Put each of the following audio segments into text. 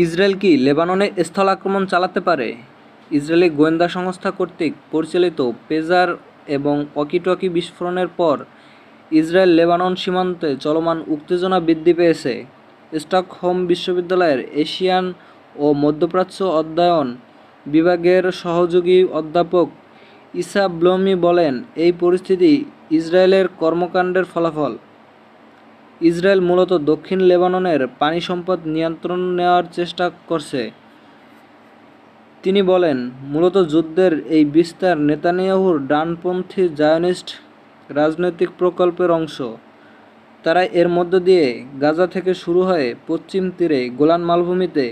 Israel কি লেবাননে স্থল আক্রমণ চালাতে পারে? ইসরায়েলি গোয়েন্দা সংস্থা কর্তৃক পরিচালিত পেজার এবং ওয়াকি-টকি বিস্ফোরণের পর ইসরায়েল লেবানন সীমান্তে চলমান উত্তেজনা বৃদ্ধি পেয়েছে। স্টকহোম বিশ্ববিদ্যালয়ের এশিয়ান ও মধ্যপ্রাচ্য অধ্যয়ন বিভাগের সহযোগী অধ্যাপক ইসা ব্লোমি বলেন, এই পরিস্থিতি ইসরায়েলের কর্মকাণ্ডের ফলাফল। ইসরায়েল মূলত দক্ষিণ লেবাননের পানি সম্পদ নিয়ন্ত্রণ নেওয়ার চেষ্টা করছে। তিনি বলেন, মূলত যুদ্ধের এই বিস্তার নেতানিয়াহুর ডানপন্থী জায়নিস্ট রাজনৈতিক প্রকল্পের অংশ। তারা এর মধ্য দিয়ে গাজা থেকে শুরু হয়ে পশ্চিম তীরে গোলান মালভূমিতে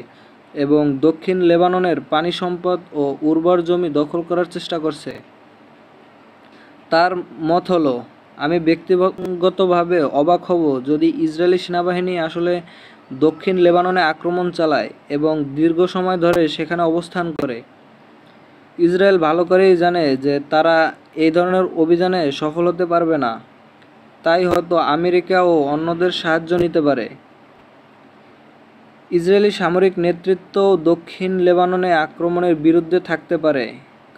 এবং দক্ষিণ লেবাননের পানি সম্পদ ও উর্বর জমি দখল করার চেষ্টা করছে। তার মত হলো, আমি ব্যক্তিগতভাবে অবাক হব যদি ইসরায়েলি সেনাবাহিনী আসলে দক্ষিণ লেবাননে আক্রমণ চালায় এবং দীর্ঘ সময় ধরে সেখানে অবস্থান করে। ইসরায়েল ভালো করেই জানে যে তারা এই ধরনের অভিযানে সফল হতে পারবে না, তাই হয়তো আমেরিকা ও অন্যদের সাহায্য নিতে পারে। ইসরায়েলি সামরিক নেতৃত্ব দক্ষিণ লেবাননে আক্রমণের বিরুদ্ধে থাকতে পারে,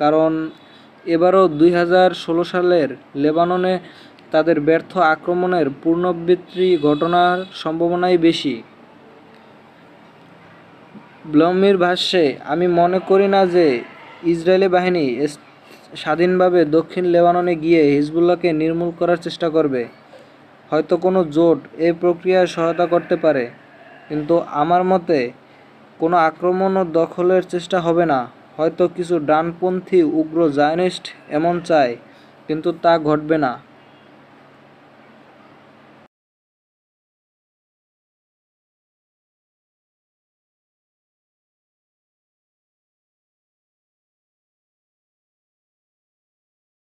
কারণ এবারও 2016 সালের লেবাননে তাদের ব্যর্থ আক্রমণের পুনরাবৃত্তি ঘটনার সম্ভাবনাই বেশি। ব্লোমির ভাষ্যে, আমি মনে করি না যে ইসরায়েলি বাহিনী স্বাধীনভাবে দক্ষিণ লেবাননে গিয়ে হিজবুল্লাহকে নির্মূল করার চেষ্টা করবে। হয়তো কোনো জোট এই প্রক্রিয়ায় সহায়তা করতে পারে, কিন্তু আমার মতে কোনো আক্রমণ ও দখলের চেষ্টা হবে না। হয়তো কিছু ডানপন্থী উগ্র জায়নিস্ট এমন চায়, কিন্তু তা ঘটবে না।